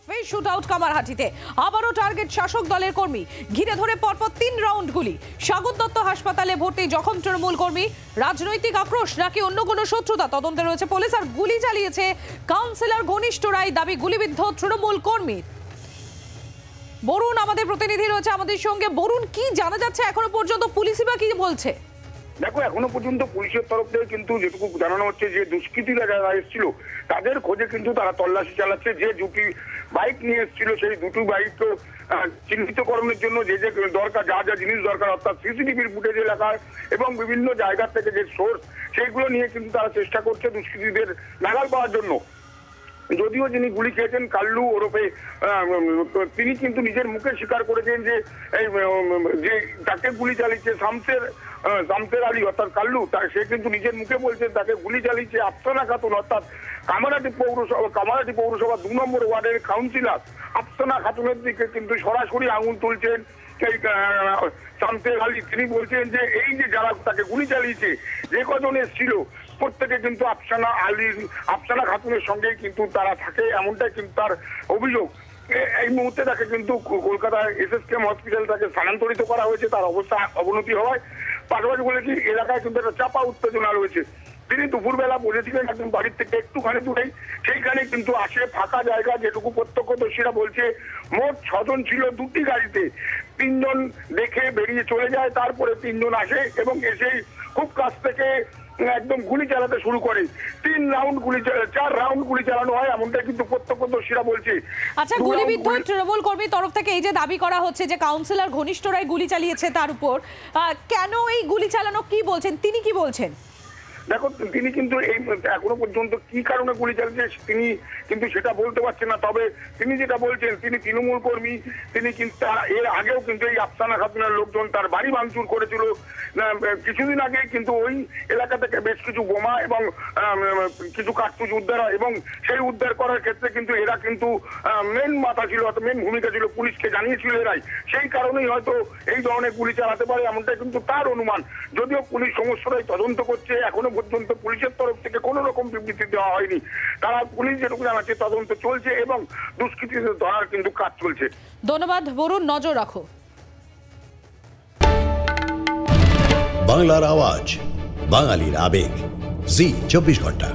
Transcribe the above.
ফের shoot out কামারহাটিতে আবারও target শাসক দলের কর্মী, ঘিরে ধরে পরপর 3 রাউন্ড গুলি। স্বাগত দত্ত হাসপাতালে ভর্তি জখম তৃণমূল কর্মী। রাজনৈতিক আক্রোশ নাকি অন্য কোনো শত্রুতা, তদন্তে রয়েছে পুলিশ। আর গুলি চালিয়েছে কাউন্সিলর ঘনিষ্ঠরাই, দাবি গুলিবিদ্ধ তৃণমূল কর্মী। বরুণ আমাদের প্রতিনিধি রয়েছে আমাদের সঙ্গে। বরুণ, কি জানা যাচ্ছে এখনো পর্যন্ত, পুলিশই বা কি বলছে? দেখো, এখনো পর্যন্ত পুলিশের তরফ থেকে কিন্তু যেটুকু জানানো হচ্ছে যে দুষ্কৃতীরা যারা এসেছিল তাদের খোঁজে কিন্তু তারা তল্লাশি চালাচ্ছে। যে দুটি বাইক নিয়ে এসেছিল সেই দুটি বাইককে চিহ্নিতকরণের জন্য যে যে দরকার, যা যা জিনিস দরকার, অর্থাৎ সিসিটিভির ফুটেজ এলাকার এবং বিভিন্ন জায়গা থেকে যে সোর্স, সেইগুলো নিয়ে কিন্তু তারা চেষ্টা করছে দুষ্কৃতীদের নাগাল পাওয়ার জন্য। যদিও যিনি গুলি খেয়েছেন কাল্লু ওরফে, তিনি কিন্তু নিজের মুখে স্বীকার করেছেন যে যে তাকে গুলি চালিয়েছে শামসের আলী অর্থাৎ কাল্লু, সে কিন্তু নিজের মুখে বলছেন তাকে গুলি চালিয়েছে আফসানা খাতুন অর্থাৎ কামারহাটি পৌরসভা 2 নম্বর ওয়ার্ডের কাউন্সিলর আফসানা খাতুনের দিকে কিন্তু সরাসরি আঙুল তুলছেন এই শামসের আলী। তিনি বলছেন যে এই যে যারা তাকে গুলি চালিয়েছে, যে কজন এসেছিল প্রত্যেকে কিন্তু আফসানা খাতুনের সঙ্গেই কিন্তু তারা থাকে, এমনটাই কিন্তু তার অভিযোগ। এই মুহূর্তে তাকে কিন্তু কলকাতার SSKM হসপিটাল তাকে স্থানান্তরিত করা হয়েছে তার অবস্থা অবনতি হওয়ায়। পাশাপাশি বলে কি এলাকায় কিন্তু একটা চাপা উত্তেজনা রয়েছে। তিনি দুপুরবেলা বলেছিলেন একদম বাড়ির থেকে একটুখানি দূরেই, সেইখানে কিন্তু আসে ফাঁকা জায়গা, যেটুকু প্রত্যক্ষদর্শীরা বলছে মোট 6 জন ছিল 2টি গাড়িতে। 3 জন দেখে বেরিয়ে চলে যায়, তারপরে 3 জন আসে এবং এসেই খুব কাছ থেকে একদম গুলি চালাতে শুরু করে। 4 রাউন্ড গুলি চালানো হয়, এমনটা কিন্তু প্রত্যক্ষদর্শীরা বলছে। আচ্ছা, গুলিবিদ্ধ তৃণমূল কর্মীর তরফ থেকে এই যে দাবি করা হচ্ছে যে কাউন্সিলর ঘনিষ্ঠরাই গুলি চালিয়েছে তার উপর, কেন এই গুলি চালানো, কি বলছেন তিনি, কি বলছেন? দেখো, তিনি কিন্তু এই এখনো পর্যন্ত কি কারণে গুলি চালিয়েছে তিনি কিন্তু সেটা বলতে পারছেন না। তবে তিনি যেটা বলছেন, তিনি তৃণমূল কর্মী, তিনি কিন্তু এর আগেও কিন্তু এই আফসানা খাতুনের লোকজন তার বাড়ি ভাঙচুর করেছিল। কিছুদিন আগে কিন্তু ওই এলাকা থেকে বেশ কিছু বোমা এবং কিছু কার্তুজ উদ্ধার হয় এবং সেই উদ্ধার করার ক্ষেত্রে কিন্তু এরা কিন্তু মেন মাথা ছিল, মেন ভূমিকা ছিল, পুলিশকে জানিয়েছিল এরাই। সেই কারণেই হয়তো এই ধরনের গুলি চালাতে পারে, এমনটাই কিন্তু তার অনুমান। যদিও পুলিশ সমস্তটাই তদন্ত করছে, এখনো পর্যন্ত পুলিশের তরফ থেকে কোনো রকম বিবৃতি দেওয়া হয়নি। তারা পুলিশ যেটুকু জানাচ্ছে তদন্ত চলছে এবং দুষ্কৃতীদের ধরার কিন্তু কাজ চলছে। ধন্যবাদ বরুণ, নজর রাখো। বাংলার আওয়াজ, বাঙালির আবেগ, জি 24 ঘন্টা।